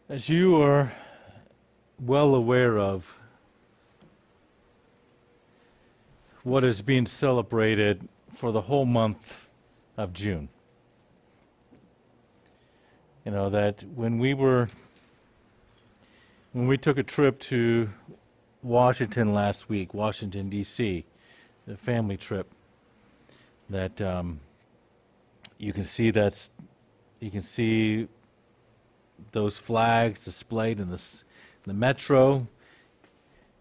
As you are well aware of, what is being celebrated for the whole month of June. You know, that when we took a trip to Washington last week, Washington, D.C., the family trip, that you can see those flags displayed in the metro,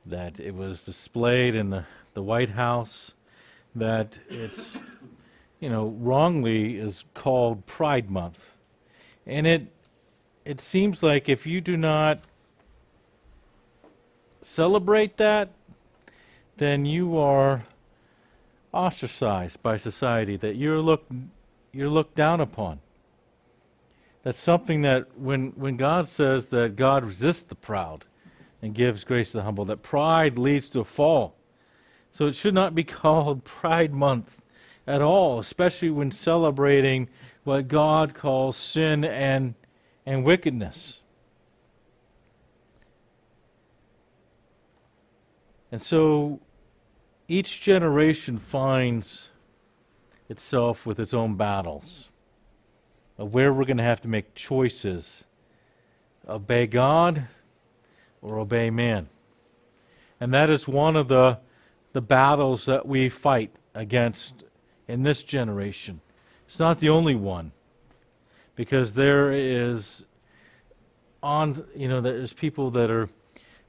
that it was displayed in the White House, that it's, wrongly is called Pride Month. And it seems like if you do not celebrate that, then you are ostracized by society, that you're looked down upon. That's something that when God says that God resists the proud and gives grace to the humble, that pride leads to a fall. So it should not be called Pride Month at all, especially when celebrating what God calls sin and wickedness. And so each generation finds itself with its own battles of where we're going to have to make choices: obey God or obey man. And that is one of the battles that we fight against in this generation. It's not the only one, because there's people that are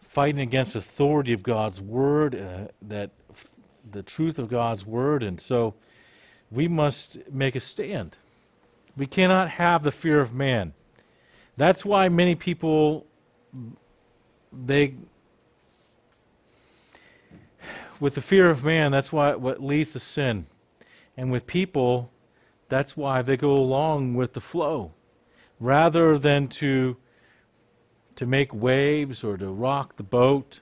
fighting against the authority of God's word, that the truth of God's word, and so we must make a stand. We cannot have the fear of man. That's why many people, with the fear of man, that's what leads to sin. And with people, that's why they go along with the flow, rather than to make waves or to rock the boat,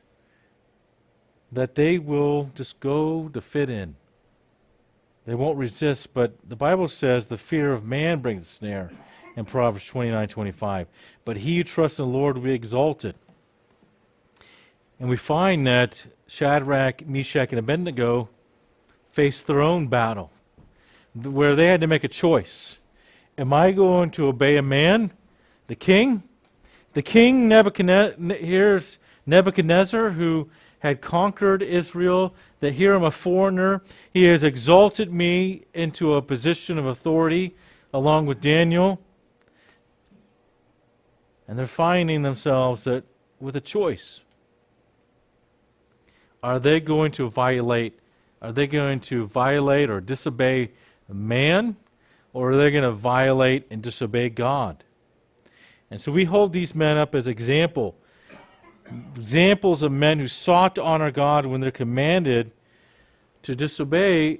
that they will just go to fit in. They won't resist, but the Bible says the fear of man brings a snare in Proverbs 29:25. But he who trusts in the Lord will be exalted. And we find that Shadrach, Meshach, and Abed-nego faced their own battle, where they had to make a choice. Am I going to obey a man, the king? The king here's Nebuchadnezzar, who had conquered Israel, that here I'm a foreigner. He has exalted me into a position of authority along with Daniel. And they're finding themselves with a choice. Are they going to violate or disobey man, or are they going to violate and disobey God? And so we hold these men up as examples of men who sought to honor God when they're commanded to disobey.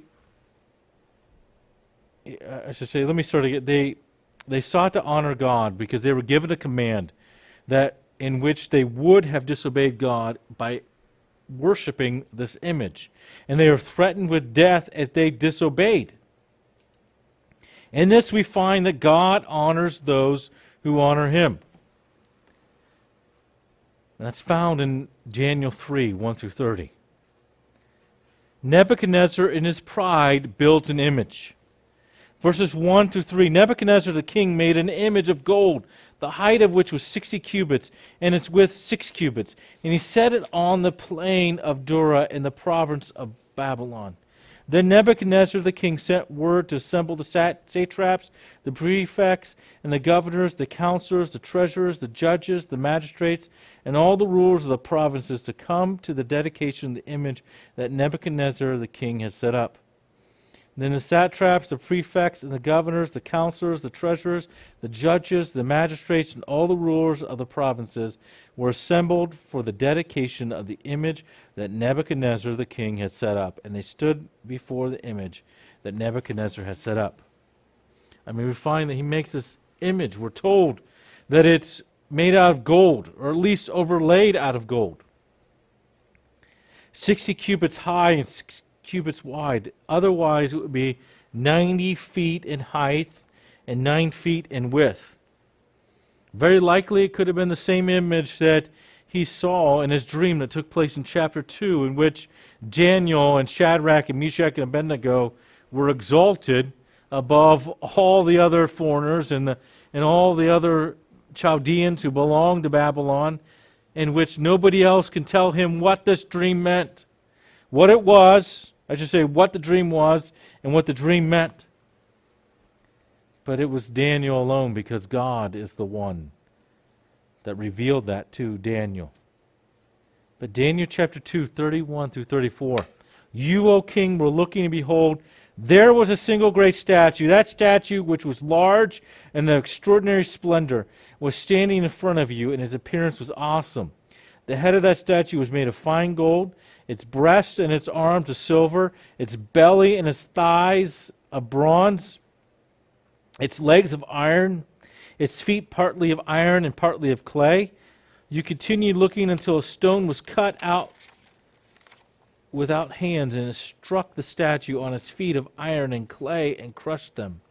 Let me start again. They sought to honor God because they were given a command that in which they would have disobeyed God by worshiping this image. And they are threatened with death if they disobeyed. In this we find that God honors those who honor him. And that's found in Daniel 3, 1-30. Nebuchadnezzar in his pride builds an image. Verses 1-3, Nebuchadnezzar the king made an image of gold, the height of which was 60 cubits, and its width 6 cubits. And he set it on the plain of Dura in the province of Babylon. Then Nebuchadnezzar the king sent word to assemble the satraps, the prefects, and the governors, the counselors, the treasurers, the judges, the magistrates, and all the rulers of the provinces to come to the dedication of the image that Nebuchadnezzar the king had set up. Then the satraps, the prefects, and the governors, the counselors, the treasurers, the judges, the magistrates, and all the rulers of the provinces were assembled for the dedication of the image that Nebuchadnezzar the king had set up. And they stood before the image that Nebuchadnezzar had set up. We find that he makes this image. We're told that it's made out of gold, or at least overlaid out of gold. 60 cubits high and 6 cubits wide. Otherwise, it would be 90 feet in height and 9 feet in width. Very likely it could have been the same image that he saw in his dream that took place in chapter 2, in which Daniel and Shadrach and Meshach and Abed-nego were exalted above all the other foreigners and all the other Chaldeans who belonged to Babylon, in which nobody else can tell him what this dream meant. What it was, I should say what the dream was and what the dream meant. But it was Daniel alone, because God is the one that revealed that to Daniel. But Daniel chapter 2, 31 through 34. You, O king, were looking, and behold, there was a single great statue. That statue, which was large and of extraordinary splendor, was standing in front of you, and its appearance was awesome. The head of that statue was made of fine gold, its breast and its arms of silver, its belly and its thighs of bronze, its legs of iron, its feet partly of iron and partly of clay. You continued looking until a stone was cut out without hands, and it struck the statue on its feet of iron and clay and crushed them.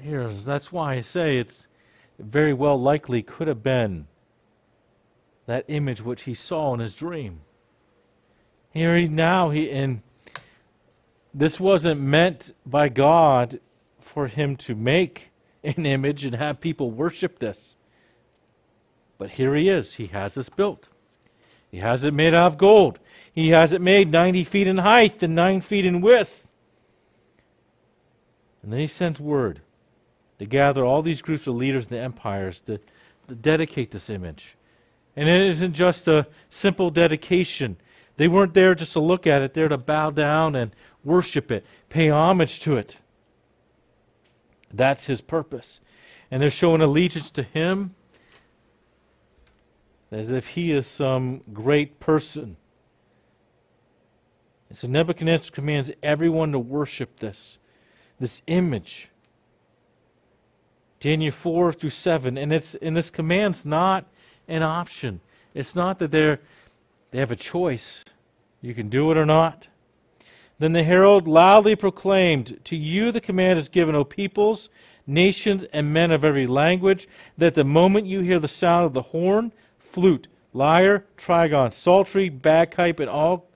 That's why I say it's very well likely could have been that image which he saw in his dream. And this wasn't meant by God for him to make an image and have people worship this. But here he is. He has this built. He has it made out of gold. He has it made 90 feet in height and 9 feet in width. And then he sends word to gather all these groups of leaders and the empires to dedicate this image. And it isn't just a simple dedication. They weren't there just to look at it. They're to bow down and worship it, pay homage to it. That's his purpose. And they're showing allegiance to him as if he is some great person. And so Nebuchadnezzar commands everyone to worship this image. Daniel 4 through 7. And this command's not an option. It's not that they have a choice. You can do it or not. Then the herald loudly proclaimed, to you the command is given, O peoples, nations, and men of every language, that the moment you hear the sound of the horn, flute, lyre, trigon, psaltery, bagpipe, and all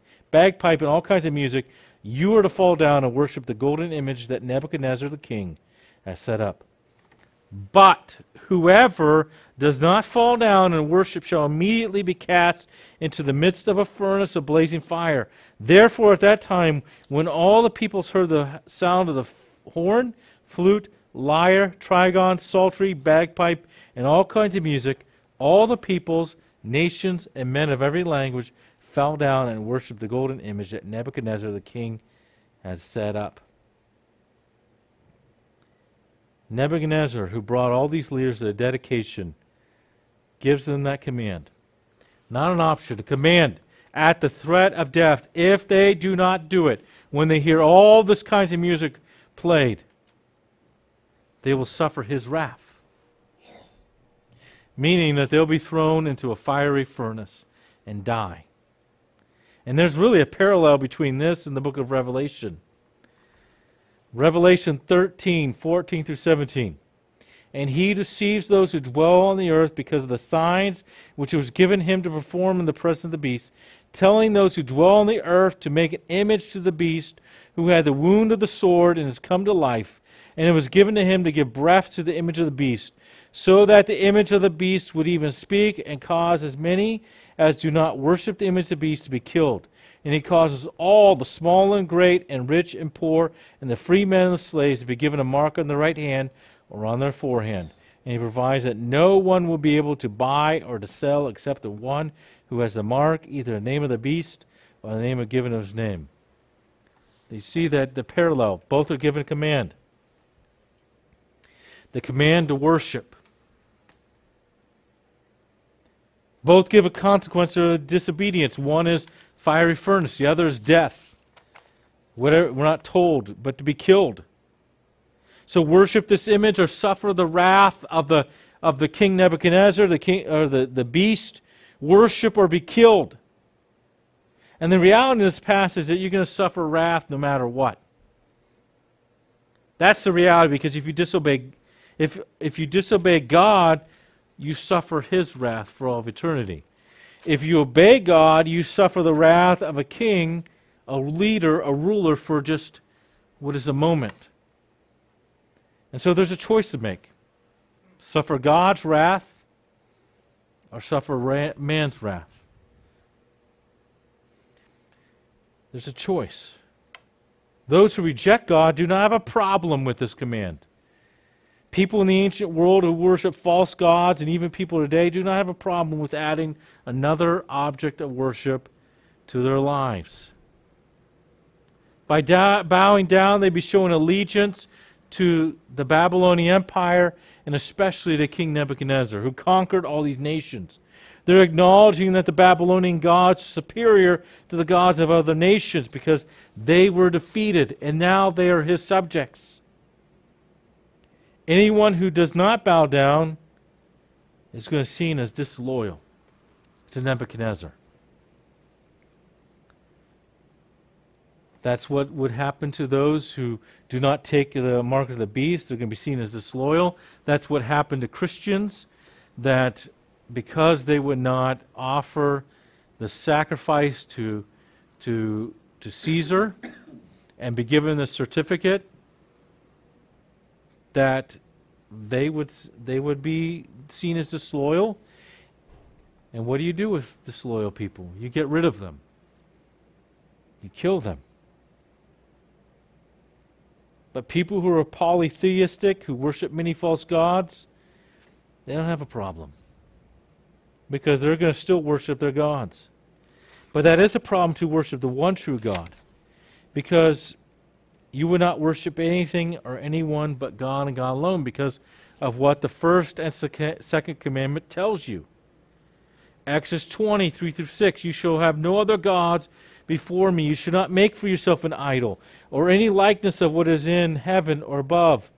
kinds of music, you are to fall down and worship the golden image that Nebuchadnezzar the king has set up. But whoever does not fall down and worship shall immediately be cast into the midst of a furnace of blazing fire. Therefore, at that time, when all the peoples heard the sound of the horn, flute, lyre, trigon, psaltery, bagpipe, and all kinds of music, all the peoples, nations, and men of every language fell down and worshipped the golden image that Nebuchadnezzar the king had set up. Nebuchadnezzar, who brought all these leaders to the dedication, gives them that command. Not an option, a command. At the threat of death, if they do not do it, when they hear all this kinds of music played, they will suffer his wrath. Meaning that they'll be thrown into a fiery furnace and die. And there's really a parallel between this and the book of Revelation. Revelation 13, 14 through 17. And he deceives those who dwell on the earth because of the signs which it was given him to perform in the presence of the beast, telling those who dwell on the earth to make an image to the beast who had the wound of the sword and has come to life. And it was given to him to give breath to the image of the beast, so that the image of the beast would even speak and cause as many as do not worship the image of the beast to be killed. And he causes all, the small and great, and rich and poor, and the free men and the slaves to be given a mark on their right hand or on their forehead. And he provides that no one will be able to buy or to sell except the one who has the mark, either the name of the beast or the name given of his name. You see that the parallel, both are given a command. The command to worship. Both give a consequence of disobedience. One is fiery furnace, the other is death. Whatever, we're not told, but to be killed. So worship this image or suffer the wrath of the king Nebuchadnezzar, the king or the beast. Worship or be killed. And the reality of this passage is that you're going to suffer wrath no matter what. That's the reality, because if you disobey, If you disobey God, you suffer his wrath for all of eternity. If you obey God, you suffer the wrath of a king, a leader, a ruler for just what is a moment. And so there's a choice to make. Suffer God's wrath or suffer man's wrath. There's a choice. Those who reject God do not have a problem with this command. People in the ancient world who worship false gods, and even people today, do not have a problem with adding another object of worship to their lives. By bowing down, they'd be showing allegiance to the Babylonian Empire, and especially to King Nebuchadnezzar, who conquered all these nations. They're acknowledging that the Babylonian gods are superior to the gods of other nations because they were defeated, and now they are his subjects. Anyone who does not bow down is going to be seen as disloyal to Nebuchadnezzar. That's what would happen to those who do not take the mark of the beast. They're going to be seen as disloyal. That's what happened to Christians, that because they would not offer the sacrifice to Caesar and be given the certificate, that they would be seen as disloyal. And what do you do with disloyal people? You get rid of them. You kill them. But people who are polytheistic, who worship many false gods, they don't have a problem, because they're going to still worship their gods. But that is a problem to worship the one true God, because you would not worship anything or anyone but God and God alone, because of what the first and second commandment tells you. Exodus 20, 3-6, you shall have no other gods before me. You should not make for yourself an idol, or any likeness of what is in heaven or above,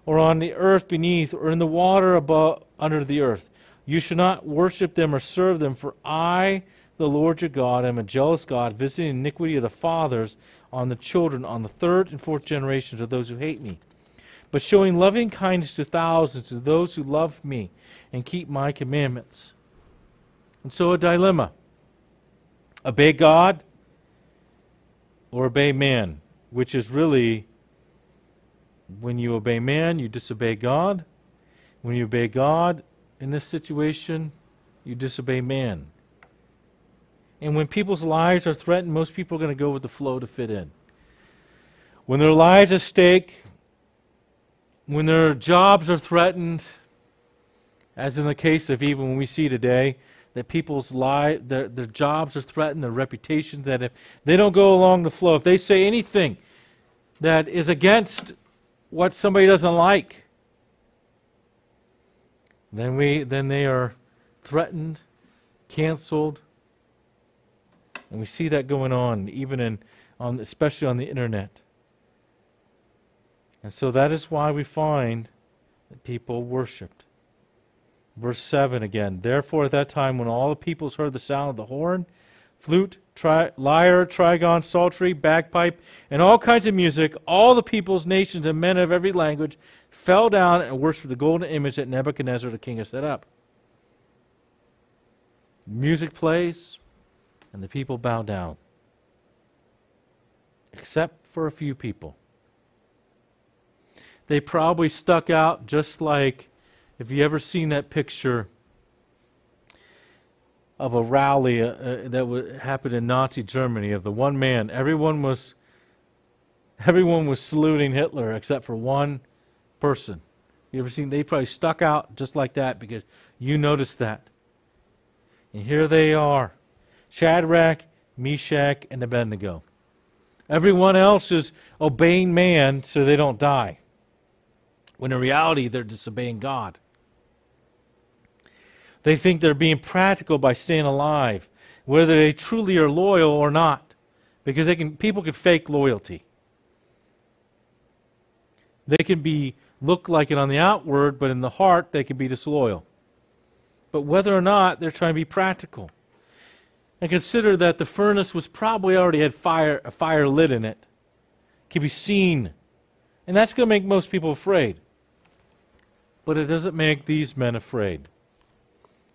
or on the earth beneath, or in the water above under the earth. You should not worship them or serve them, for I, the Lord your God, am a jealous God, visiting iniquity of the fathers on the children, on the third and fourth generations of those who hate me, but showing loving kindness to thousands, to those who love me and keep my commandments. And so a dilemma. Obey God or obey man, which is really, when you obey man, you disobey God. When you obey God in this situation, you disobey man. And when people's lives are threatened, most people are going to go with the flow to fit in. When their lives are at stake, when their jobs are threatened, as in the case of even when we see today, that people's their jobs are threatened, their reputations, that if they don't go along the flow, if they say anything that is against what somebody doesn't like, then they are threatened, canceled, and we see that going on even especially on the internet. And so that is why we find that people worshipped. Verse 7 again. Therefore at that time when all the peoples heard the sound of the horn, flute, lyre, trigon, psaltery, bagpipe, and all kinds of music, all the peoples, nations, and men of every language fell down and worshipped the golden image that Nebuchadnezzar the king had set up. Music plays, and the people bow down. Except for a few people. They probably stuck out just like, if you ever seen that picture of a rally that happened in Nazi Germany, of the one man, everyone was saluting Hitler except for one person. You ever seen? They probably stuck out just like that because you noticed that. And here they are, Shadrach, Meshach, and Abed-nego. Everyone else is obeying man so they don't die, when in reality they're disobeying God. They think they're being practical by staying alive, whether they truly are loyal or not, because people can fake loyalty. They can look like it on the outward, but in the heart they can be disloyal. But whether or not, they're trying to be practical. And consider that the furnace was probably already had a fire lit in it. It can be seen. And that's going to make most people afraid. but it doesn't make these men afraid.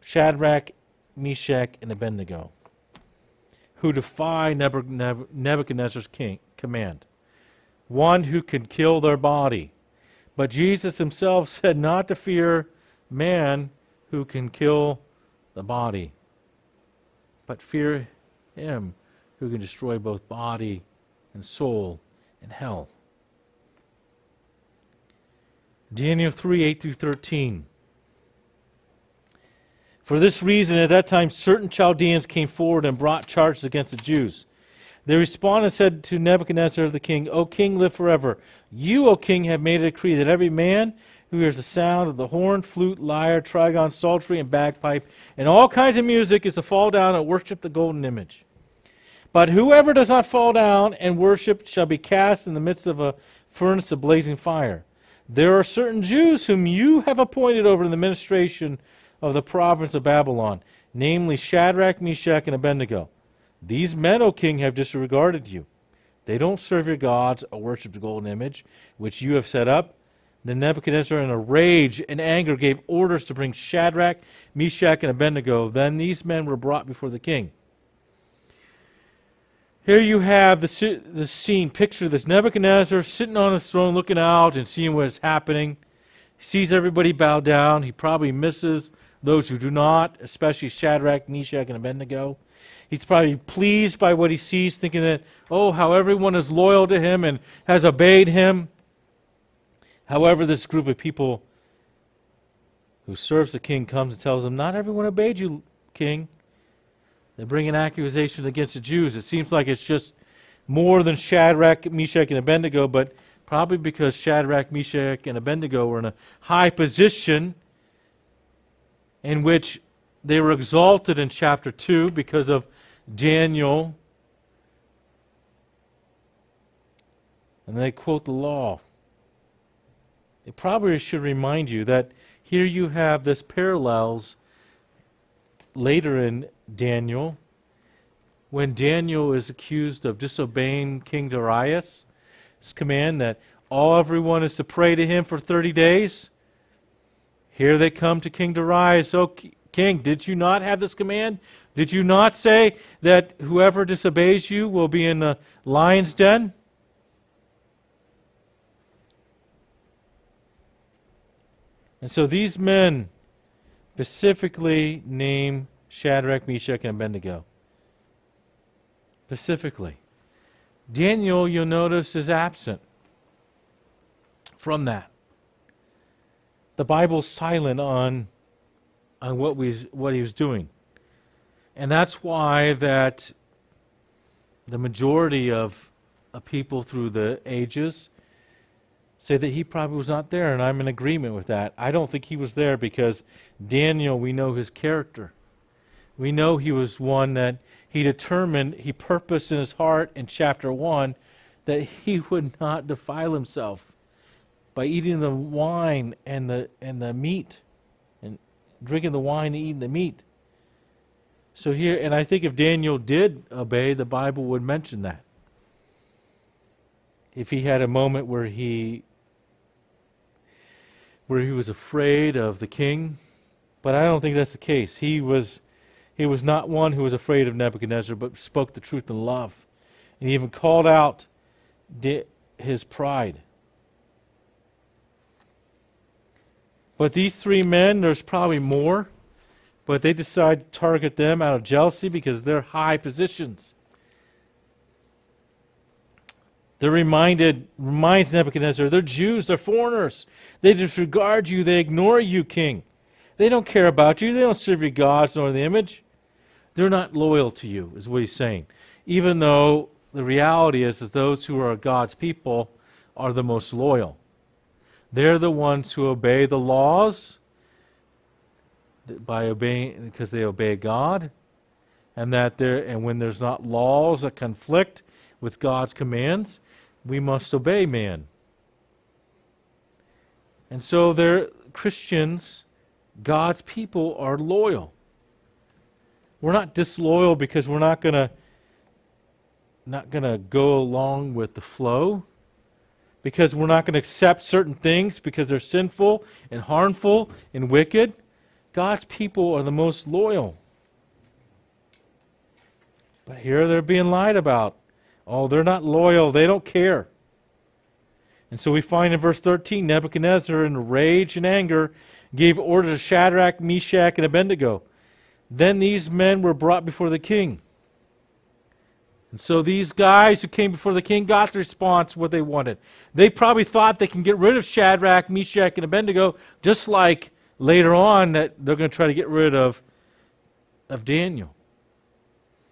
Shadrach, Meshach, and Abed-nego, who defy Nebuchadnezzar's command. One who can kill their body. But Jesus himself said not to fear man who can kill the body, but fear him who can destroy both body and soul in hell. Daniel 3:8-13. For this reason, at that time, certain Chaldeans came forward and brought charges against the Jews. They responded and said to Nebuchadnezzar the king, O king, live forever. You, O king, have made a decree that every man who hears the sound of the horn, flute, lyre, trigon, psaltery, and bagpipe, and all kinds of music is to fall down and worship the golden image. But whoever does not fall down and worship shall be cast in the midst of a furnace of blazing fire. There are certain Jews whom you have appointed over the administration of the province of Babylon, namely Shadrach, Meshach, and Abed-nego. These men, O king, have disregarded you. They don't serve your gods or worship the golden image, which you have set up. Then Nebuchadnezzar, in a rage and anger, gave orders to bring Shadrach, Meshach, and Abed-nego. Then these men were brought before the king. Here you have the scene. Picture this. Nebuchadnezzar sitting on his throne looking out and seeing what is happening. He sees everybody bow down. He probably misses those who do not, especially Shadrach, Meshach, and Abed-nego. He's probably pleased by what he sees, thinking that, oh, how everyone is loyal to him and has obeyed him. However, this group of people who serves the king comes and tells him, not everyone obeyed you, king. They bring an accusation against the Jews. It seems like it's just more than Shadrach, Meshach, and Abed-nego, but probably because Shadrach, Meshach, and Abed-nego were in a high position in which they were exalted in chapter 2 because of Daniel. And they quote the law. It probably should remind you that here you have this parallels later in Daniel, when Daniel is accused of disobeying King Darius' command that everyone is to pray to him for 30 days. Here they come to King Darius. Oh, king, did you not have this command? Did you not say that whoever disobeys you will be in the lion's den? And so these men specifically name Shadrach, Meshach, and Abed-nego. Specifically. Daniel, you'll notice, is absent from that. The Bible's silent on what he was doing. And that's why that the majority of people through the ages say that he probably was not there, and I'm in agreement with that. I don't think he was there because Daniel, we know his character. We know he was one that he determined, he purposed in his heart in chapter 1 that he would not defile himself by eating the wine and the meat, and drinking the wine and eating the meat. So here, and I think if Daniel did obey, the Bible would mention that. If he had a moment where he was afraid of the king, but I don't think that's the case. He was not one who was afraid of Nebuchadnezzar, but spoke the truth in love. And he even called out his pride. But these three men, there's probably more, but they decide to target them out of jealousy because they're high positions. They're reminds Nebuchadnezzar, they're Jews, they're foreigners. They disregard you, they ignore you, king. They don't care about you, they don't serve your gods nor the image. They're not loyal to you, is what he's saying. Even though the reality is that those who are God's people are the most loyal. They're the ones who obey the laws because they obey God, and when there's not laws that conflict with God's commands, we must obey man. And so they're Christians, God's people are loyal. We're not disloyal because we're not gonna go along with the flow, because we're not going to accept certain things because they're sinful and harmful and wicked. God's people are the most loyal. But here they're being lied about. Oh, they're not loyal. They don't care. And so we find in verse 13, Nebuchadnezzar, in rage and anger, gave order to Shadrach, Meshach, and Abed-nego. Then these men were brought before the king. And so these guys who came before the king got the response what they wanted. They probably thought they can get rid of Shadrach, Meshach, and Abed-nego, just like later on that they're going to try to get rid of Daniel.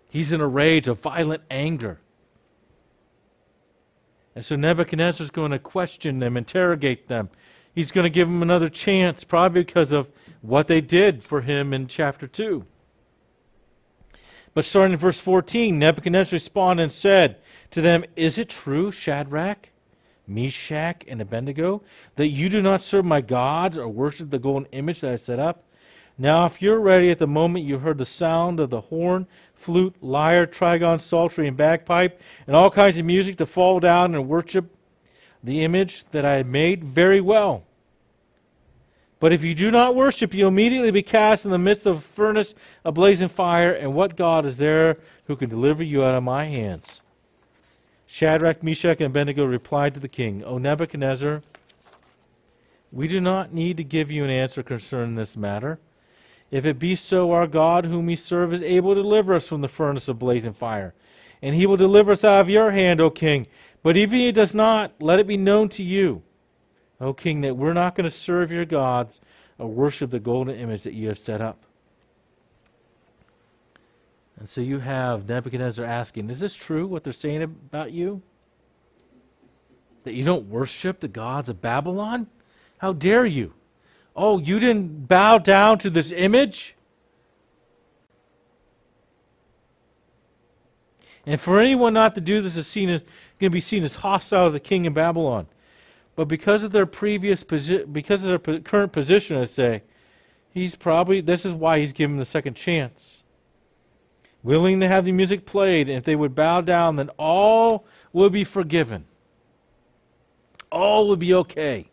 He's in a rage of violent anger. And so Nebuchadnezzar is going to question them, interrogate them. He's going to give them another chance, probably because of what they did for him in chapter 2. But starting in verse 14, Nebuchadnezzar responded and said to them, "Is it true, Shadrach, Meshach, and Abed-nego, that you do not serve my gods or worship the golden image that I set up? Now if you're ready at the moment you heard the sound of the horn, flute, lyre, trigon, psaltery, and bagpipe, and all kinds of music to fall down and worship the image that I had made, very well. But if you do not worship, you'll immediately be cast in the midst of a furnace of blazing fire, and what God is there who can deliver you out of my hands?" Shadrach, Meshach, and Abed-nego replied to the king, "O Nebuchadnezzar, we do not need to give you an answer concerning this matter. If it be so, our God whom we serve is able to deliver us from the furnace of blazing fire, and he will deliver us out of your hand, O king. But if he does not, let it be known to you, O king, that we're not going to serve your gods or worship the golden image that you have set up." And so you have Nebuchadnezzar asking, is this true what they're saying about you? That you don't worship the gods of Babylon? How dare you? Oh, you didn't bow down to this image? And for anyone not to do this is going to be seen as hostile to the king of Babylon. But because of their because of their current position, I say, this is why he's given them the second chance. Willing to have the music played, and if they would bow down, then all would be forgiven. All would be okay.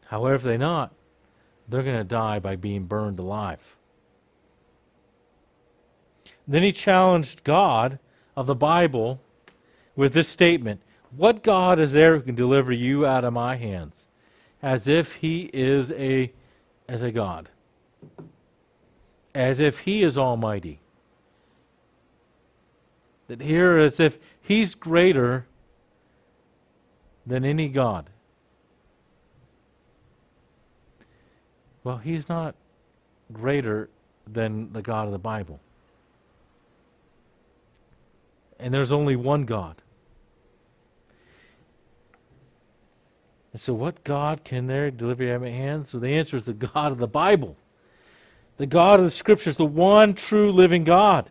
However, if they're not, they're going to die by being burned alive. Then he challenged God of the Bible with this statement, "What God is there who can deliver you out of my hands?" As if he is a God. As if he is almighty. That here, as if he's greater than any God. Well, he's not greater than the God of the Bible. And there's only one God. And so what God can there deliver you out of my hands? So the answer is the God of the Bible. The God of the Scriptures, the one true living God.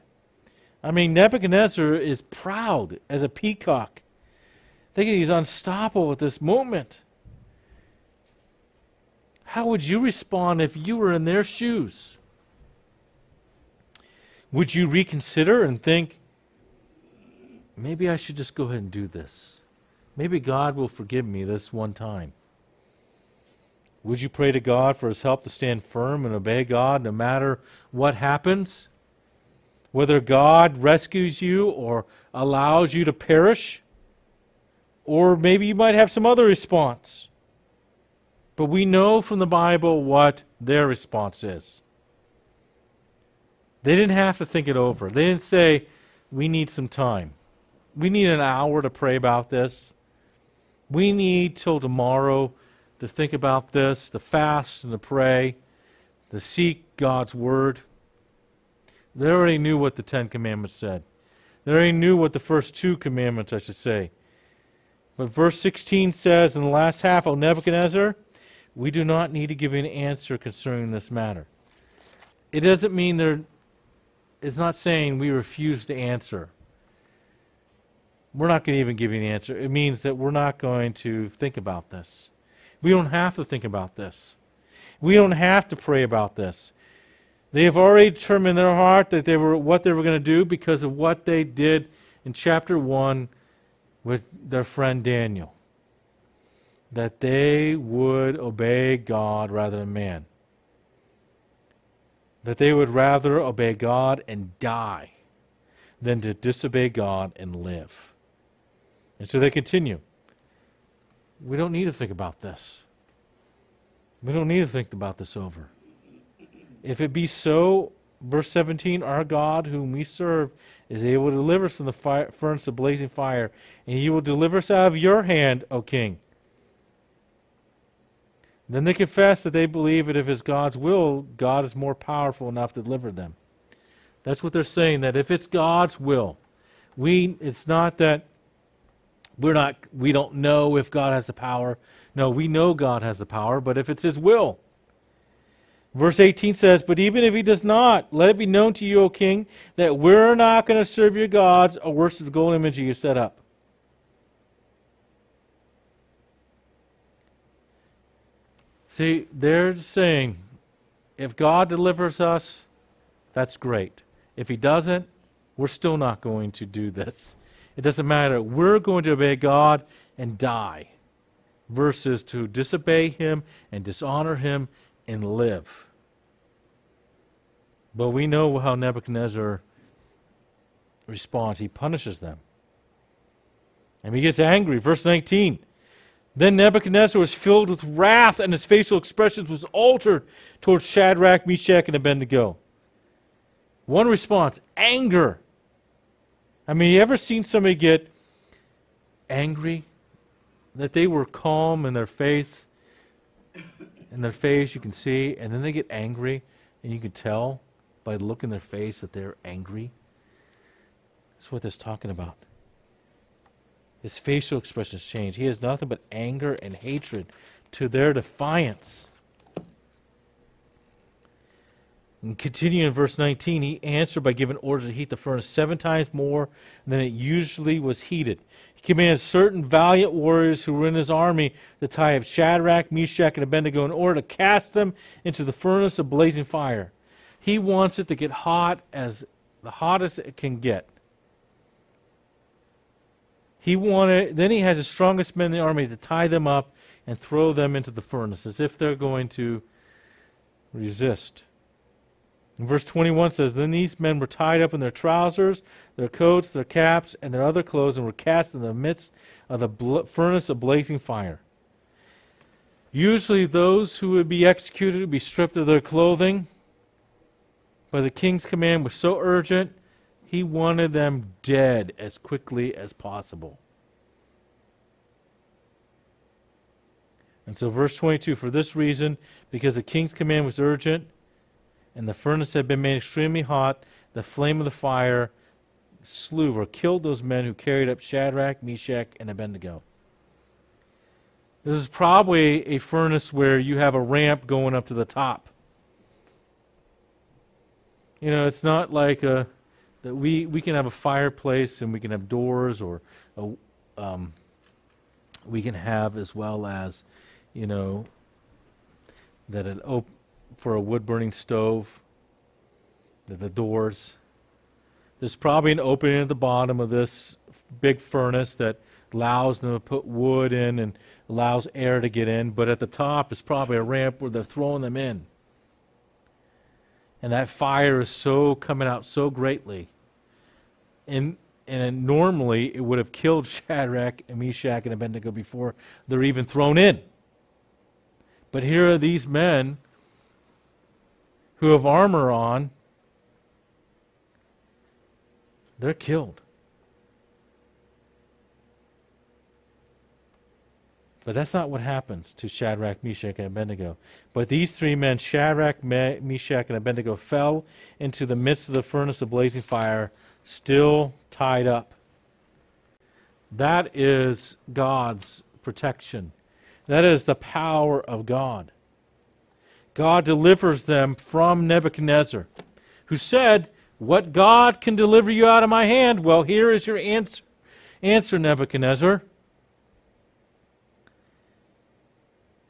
I mean, Nebuchadnezzar is proud as a peacock. Thinking he's unstoppable at this moment. How would you respond if you were in their shoes? Would you reconsider and think, maybe I should just go ahead and do this? Maybe God will forgive me this one time. Would you pray to God for his help to stand firm and obey God no matter what happens? Whether God rescues you or allows you to perish? Or maybe you might have some other response. But we know from the Bible what their response is. They didn't have to think it over. They didn't say, we need some time. We need an hour to pray about this. We need till tomorrow to think about this, to fast and to pray, to seek God's Word. They already knew what the Ten Commandments said. They already knew what the first two commandments, I should say. But verse 16 says in the last half, "O Nebuchadnezzar, we do not need to give you an answer concerning this matter." It doesn't mean it's not saying we refuse to answer. We're not going to even give you an answer. It means that we're not going to think about this. We don't have to think about this. We don't have to pray about this. They have already determined in their heart that what they were going to do because of what they did in chapter 1 with their friend Daniel, that they would obey God rather than man. That they would rather obey God and die than to disobey God and live. And so they continue. We don't need to think about this. We don't need to think about this over. If it be so, verse 17, our God whom we serve is able to deliver us from the furnace of blazing fire, and he will deliver us out of your hand, O king. Then they confess that they believe that if it's God's will, God is more powerful enough to deliver them. That's what they're saying, that if it's God's will, it's not that we don't know if God has the power. No, we know God has the power, but if it's his will. Verse 18 says, but even if he does not, let it be known to you, O king, that we're not going to serve your gods or worship the golden image you set up. See, they're saying, if God delivers us, that's great. If he doesn't, we're still not going to do this. It doesn't matter. We're going to obey God and die, versus to disobey him and dishonor him and live. But we know how Nebuchadnezzar responds. He punishes them. And he gets angry. Verse 19. Then Nebuchadnezzar was filled with wrath, and his facial expressions was altered towards Shadrach, Meshach, and Abed-nego. One response, anger. I mean, you ever seen somebody get angry? That they were calm in their face. In their face, you can see, and then they get angry, and you can tell by the look in their face that they're angry. That's what this is talking about. His facial expressions change. He has nothing but anger and hatred to their defiance. And continuing in verse 19, he answered by giving orders to heat the furnace 7 times more than it usually was heated. He commanded certain valiant warriors who were in his army to tie up Shadrach, Meshach, and Abed-nego in order to cast them into the furnace of blazing fire. He wants it to get hot as the hottest it can get. Then he has the strongest men in the army to tie them up and throw them into the furnace as if they're going to resist. And verse 21 says, then these men were tied up in their trousers, their coats, their caps, and their other clothes, and were cast in the midst of the furnace of blazing fire. Usually those who would be executed would be stripped of their clothing, but the king's command was so urgent, he wanted them dead as quickly as possible. And so verse 22, for this reason, because the king's command was urgent, and the furnace had been made extremely hot, the flame of the fire slew or killed those men who carried up Shadrach, Meshach, and Abed-nego. This is probably a furnace where you have a ramp going up to the top. You know, it's not like that we can have a fireplace and we can have doors, or we can have as well as, you know, that for a wood-burning stove, the doors. There's probably an opening at the bottom of this big furnace that allows them to put wood in and allows air to get in, but at the top is probably a ramp where they're throwing them in. And that fire is so coming out so greatly. And normally it would have killed Shadrach and Meshach and Abed-nego before they're even thrown in. But here are these men who have armor on. They're killed. But that's not what happens to Shadrach, Meshach, and Abed-nego. But these 3 men, Shadrach, Meshach, and Abed-nego, fell into the midst of the furnace of blazing fire, still tied up. That is God's protection. That is the power of God. God delivers them from Nebuchadnezzar, who said, what God can deliver you out of my hand? Well, here is your answer, Nebuchadnezzar.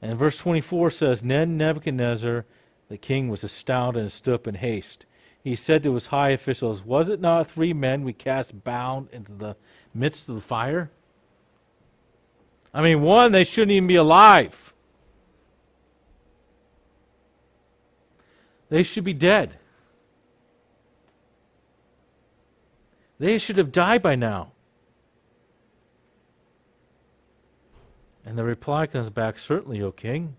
And verse 24 says, then Nebuchadnezzar, the king, was astounded and stood up in haste. He said to his high officials, was it not 3 men we cast bound into the midst of the fire? I mean, one, they shouldn't even be alive. They should be dead. They should have died by now. And the reply comes back, certainly, O king.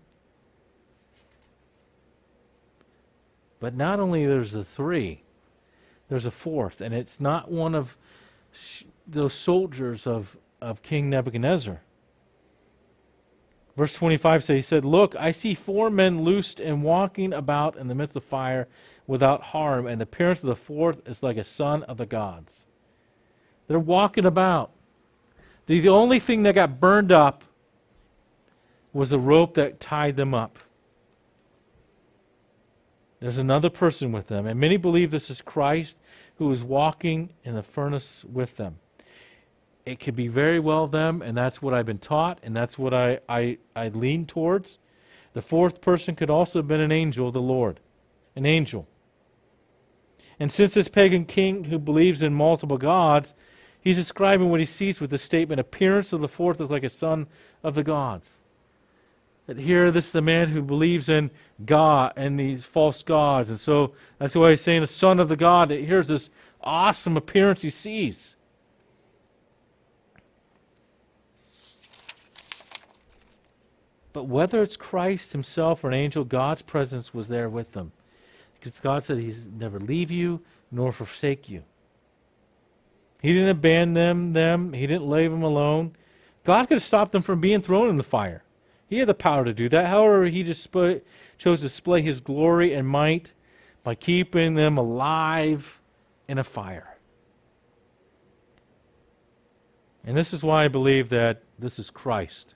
But not only there's a three, there's a fourth, and it's not one of those soldiers of King Nebuchadnezzar. Verse 25 says, he said, look, I see 4 men loosed and walking about in the midst of fire without harm, and the appearance of the fourth is like a son of the gods. They're walking about. The only thing that got burned up was the rope that tied them up. There's another person with them, and many believe this is Christ who is walking in the furnace with them. It could be very well them, and that's what I've been taught, and that's what I lean towards. The fourth person could also have been an angel of the Lord. An angel. And since this pagan king who believes in multiple gods, he's describing what he sees with the statement, appearance of the fourth is like a son of the gods. That here, this is a man who believes in God and these false gods. And so that's why he's saying a son of the God. Here's this awesome appearance he sees. But whether it's Christ himself or an angel, God's presence was there with them. Because God said he's never leave you nor forsake you. He didn't abandon them. He didn't leave them alone. God could have stopped them from being thrown in the fire. He had the power to do that. However, he just chose to display his glory and might by keeping them alive in a fire. And this is why I believe that this is Christ.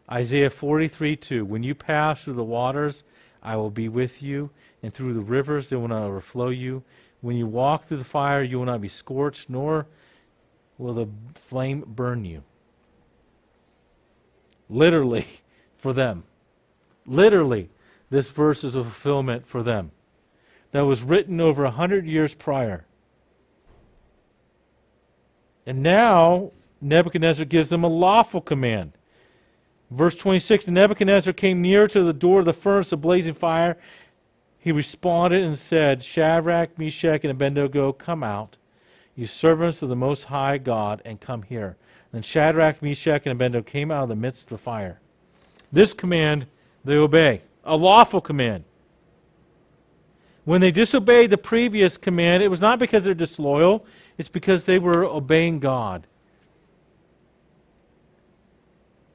Isaiah 43:2, when you pass through the waters, I will be with you, and through the rivers they will not overflow you. When you walk through the fire, you will not be scorched, nor will the flame burn you. Literally, for them. Literally, this verse is a fulfillment for them. That was written over 100 years prior. And now, Nebuchadnezzar gives them a lawful command. Verse 26, Nebuchadnezzar came near to the door of the furnace of blazing fire. He responded and said, Shadrach, Meshach, and Abed-nego, come out, you servants of the Most High God, and come here. Then Shadrach, Meshach, and Abed-nego came out of the midst of the fire. This command they obey, a lawful command. When they disobeyed the previous command, it was not because they're disloyal, it's because they were obeying God.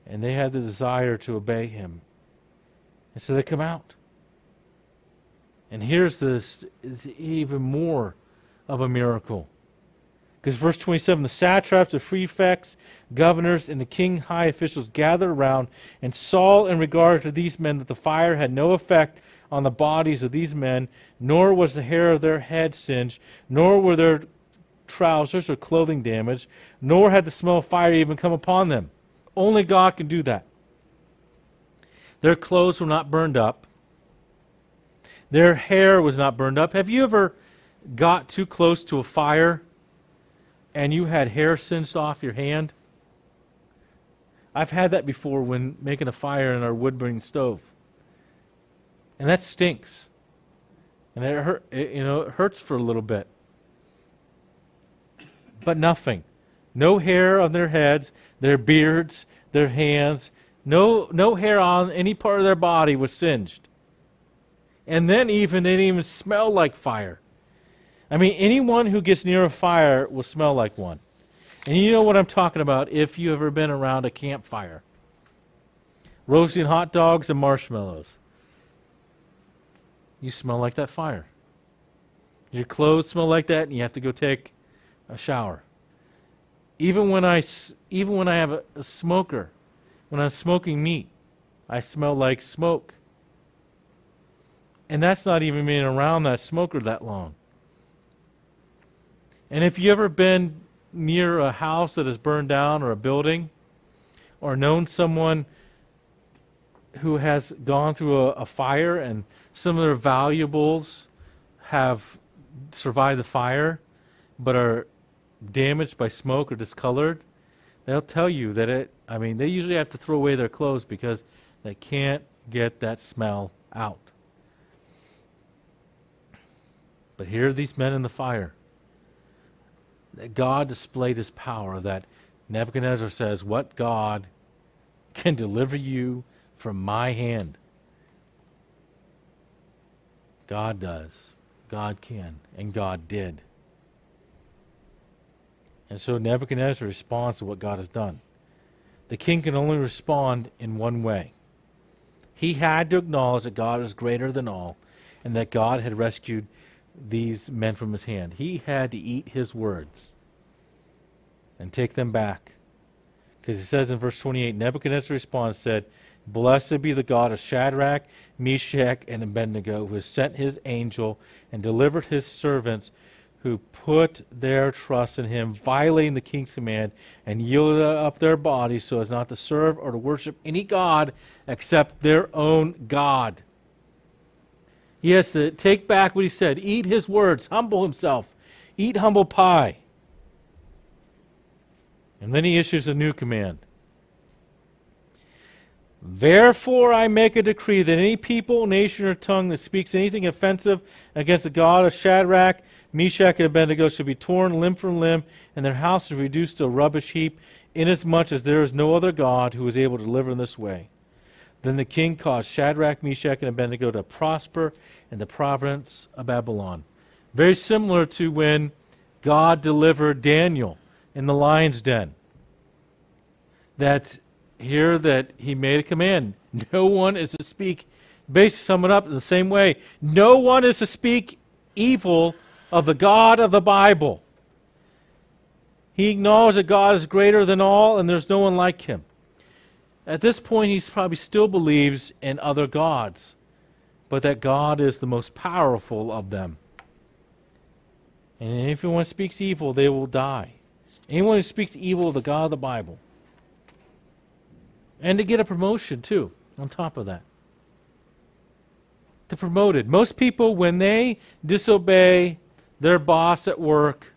And they had the desire to obey him. And so they come out. And here's this, is even more of a miracle. Because verse 27, the satraps, the prefects, governors, and the king high officials gathered around and saw in regard to these men that the fire had no effect on the bodies of these men, nor was the hair of their head singed, nor were their trousers or clothing damaged, nor had the smell of fire even come upon them. Only God can do that. Their clothes were not burned up. Their hair was not burned up. Have you ever got too close to a fire and you had hair singed off your hand? I've had that before when making a fire in our wood-burning stove. And that stinks. And it hurts for a little bit. But nothing. No hair on their heads, their beards, their hands. No hair on any part of their body was singed. And then they didn't even smell like fire. I mean, anyone who gets near a fire will smell like one. And you know what I'm talking about if you've ever been around a campfire. Roasting hot dogs and marshmallows. You smell like that fire. Your clothes smell like that, and you have to go take a shower. Even when I have a smoker, when I'm smoking meat, I smell like smoke. And that's not even being around that smoker that long. And if you ever been near a house that is burned down or a building, or known someone who has gone through a fire and some of their valuables have survived the fire but are damaged by smoke or discolored, they'll tell you that they usually have to throw away their clothes because they can't get that smell out. But here are these men in the fire. That God displayed his power, that Nebuchadnezzar says, what God can deliver you from my hand? God does. God can. And God did. And so Nebuchadnezzar responds to what God has done. The king can only respond in one way. He had to acknowledge that God is greater than all and that God had rescued these men from his hand. He had to eat his words and take them back. Because it says in verse 28, Nebuchadnezzar responds, said, Blessed be the God of Shadrach, Meshach, and Abed-nego, who has sent his angel and delivered his servants who put their trust in him, violating the king's command, and yielded up their bodies so as not to serve or to worship any god except their own God. He has to take back what he said, eat his words, humble himself, eat humble pie. And then he issues a new command. Therefore I make a decree that any people, nation, or tongue that speaks anything offensive against the God of Shadrach, Meshach, and Abed-nego should be torn limb from limb, and their house is reduced to a rubbish heap, inasmuch as there is no other God who is able to deliver in this way. Then the king caused Shadrach, Meshach, and Abed-nego to prosper in the province of Babylon. Very similar to when God delivered Daniel in the lion's den. That he made a command. No one is to speak, basically sum it up in the same way. No one is to speak evil of the God of the Bible. He acknowledged that God is greater than all and there's no one like him. At this point, he probably still believes in other gods, but that God is the most powerful of them. And if anyone speaks evil, they will die. Anyone who speaks evil of the God of the Bible. And to get a promotion, too, on top of that. To promoted. Most people, when they disobey their boss at work,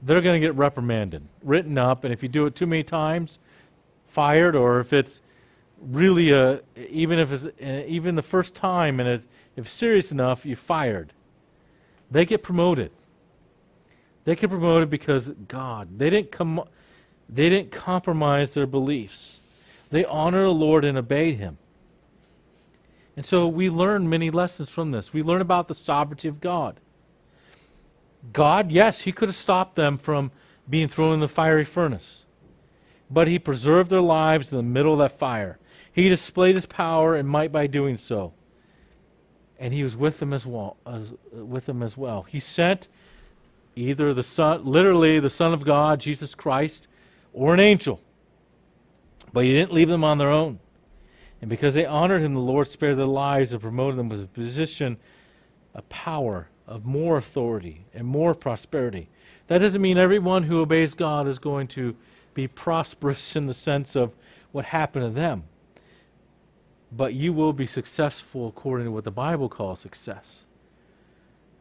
they're going to get reprimanded, written up, and if you do it too many times, fired, or if it's really even the first time and if it's serious enough, you're fired. They get promoted. They get promoted because God. They didn't compromise their beliefs. They honor the Lord and obeyed him. And so we learn many lessons from this. We learn about the sovereignty of God. God, yes, he could have stopped them from being thrown in the fiery furnace. But he preserved their lives in the middle of that fire. He displayed his power and might by doing so. And he was with them as well. He sent either the Son, literally the Son of God, Jesus Christ, or an angel. But he didn't leave them on their own. And because they honored him, the Lord spared their lives and promoted them with a position of power, of more authority, and more prosperity. That doesn't mean everyone who obeys God is going to be prosperous in the sense of what happened to them. But you will be successful according to what the Bible calls success.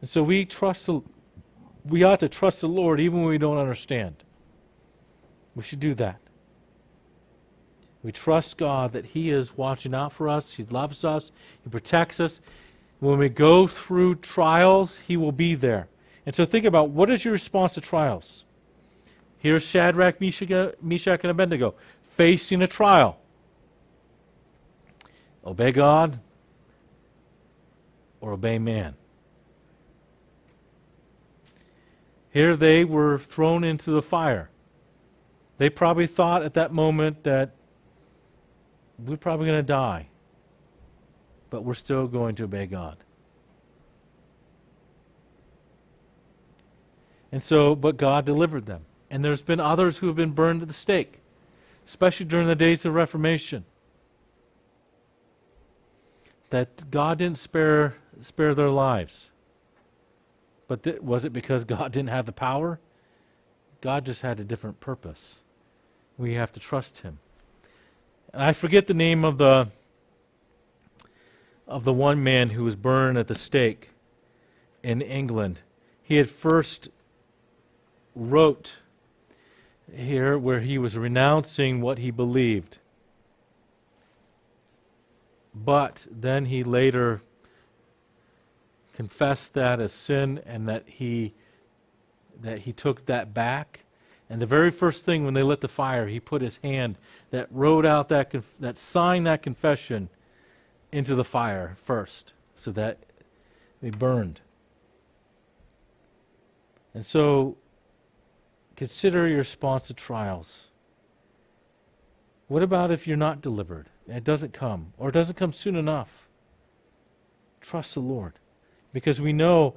And so we ought to trust the Lord even when we don't understand. We should do that. We trust God that he is watching out for us. He loves us. He protects us. When we go through trials, he will be there. And so think about, what is your response to trials? Here's Shadrach, Meshach, and Abed-nego facing a trial. Obey God or obey man. Here they were thrown into the fire. They probably thought at that moment that we're probably going to die, but we're still going to obey God. And so, but God delivered them. And there's been others who have been burned at the stake, especially during the days of Reformation. That God didn't spare their lives. But was it because God didn't have the power? God just had a different purpose. We have to trust him. And I forget the name of the one man who was burned at the stake in England. He had first wrote here where he was renouncing what he believed. But then he later confessed that as sin, and that he took that back. And the very first thing when they lit the fire, he put his hand that wrote out that signed that confession into the fire first, so that they burned. And so, consider your response to trials. What about if you're not delivered? And it doesn't come, or it doesn't come soon enough? Trust the Lord. Because we know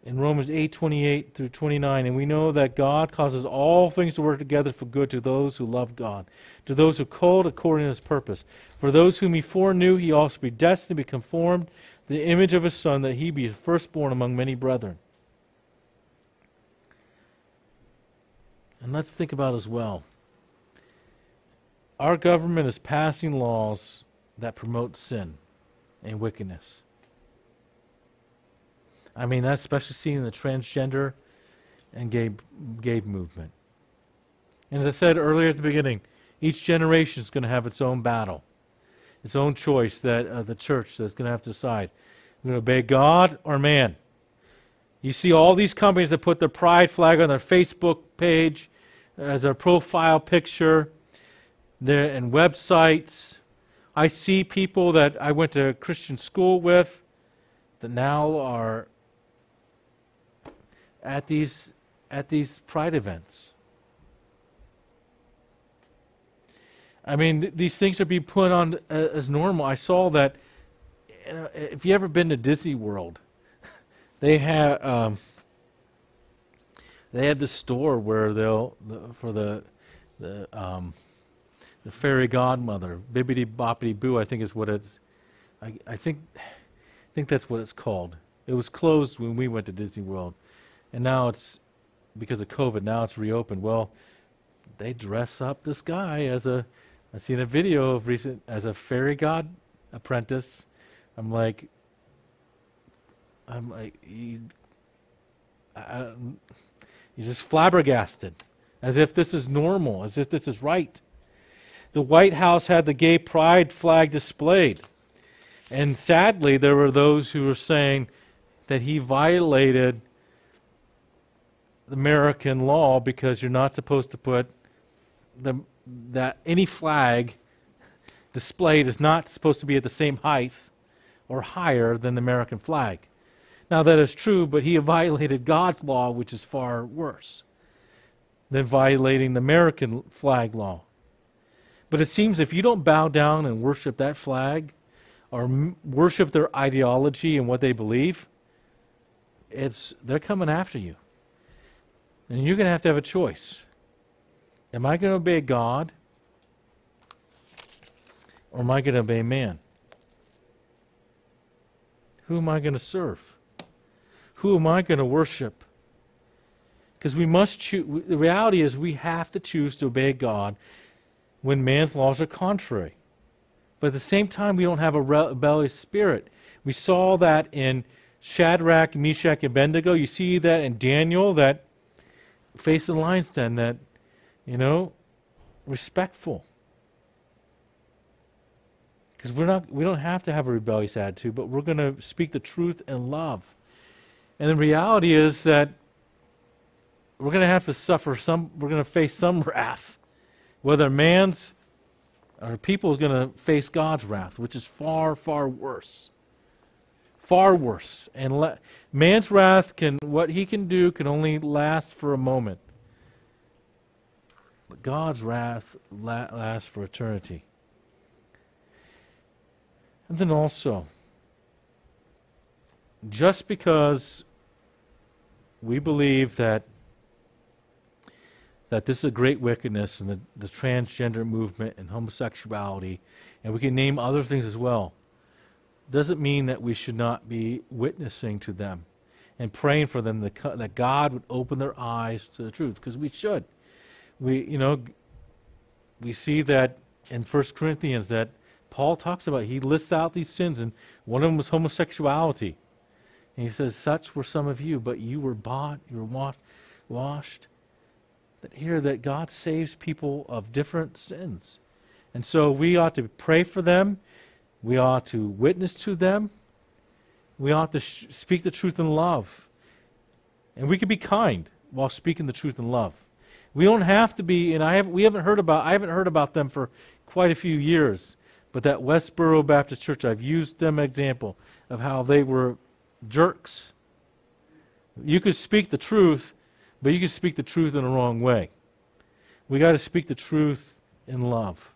in Romans 8:28 through 29, and we know that God causes all things to work together for good to those who love God, to those who are called according to his purpose. For those whom he foreknew, he also predestined to be conformed to the image of his Son, that he be firstborn among many brethren. And let's think about as well. Our government is passing laws that promote sin and wickedness. I mean, that's especially seen in the transgender and gay movement. And as I said earlier at the beginning, each generation is going to have its own battle, its own choice that the church is going to have to decide. We're going to obey God or man. You see all these companies that put their pride flag on their Facebook page as their profile picture, and websites. I see people that I went to Christian school with that now are at these pride events. I mean, these things are being put on as normal. I saw that. If you ever been to Disney World, they have this store where for the fairy godmother, Bibbidi Boppity Boo, I think is what it's. I think that's what it's called. It was closed when we went to Disney World, and now it's, because of COVID, now it's reopened. Well, they dress up this guy I've seen a video of recent as a fairy god apprentice. I'm like, you're just flabbergasted, as if this is normal, as if this is right. The White House had the gay pride flag displayed. And sadly, there were those who were saying that he violated the American law because you're not supposed to put that any flag displayed is not supposed to be at the same height or higher than the American flag. Now that is true, but he violated God's law, which is far worse than violating the American flag law. But it seems if you don't bow down and worship that flag, or worship their ideology and what they believe, they're coming after you. And you're going to have a choice. Am I going to obey God, or am I going to obey man? Who am I going to serve? Who am I going to worship? Because we must choose. The reality is we have to choose to obey God when man's laws are contrary. But at the same time, we don't have a rebellious spirit. We saw that in Shadrach, Meshach, and Abed-nego. You see that in Daniel, that faced the lion's den, that, respectful. Because we don't have to have a rebellious attitude, but we're going to speak the truth in love. And the reality is that we're going to have to we're going to face some wrath. Whether man's or people are going to face God's wrath, which is far, far worse. Far worse. And man's wrath what he can do can only last for a moment. But God's wrath lasts for eternity. And then also, just because we believe that this is a great wickedness in the transgender movement and homosexuality, and we can name other things as well, doesn't mean that we should not be witnessing to them and praying for them that God would open their eyes to the truth, because we should. We see that in 1 Corinthians that Paul talks about. He lists out these sins, and one of them was homosexuality. And he says, such were some of you, but you were bought, you were washed, that hear that God saves people of different sins. And so we ought to pray for them. We ought to witness to them. We ought to speak the truth in love. And we can be kind while speaking the truth in love. We don't have to be, and I haven't heard about them for quite a few years, but that Westboro Baptist Church, I've used them as an example of how they were jerks. You could speak the truth, but you could speak the truth in the wrong way. We got to speak the truth in love.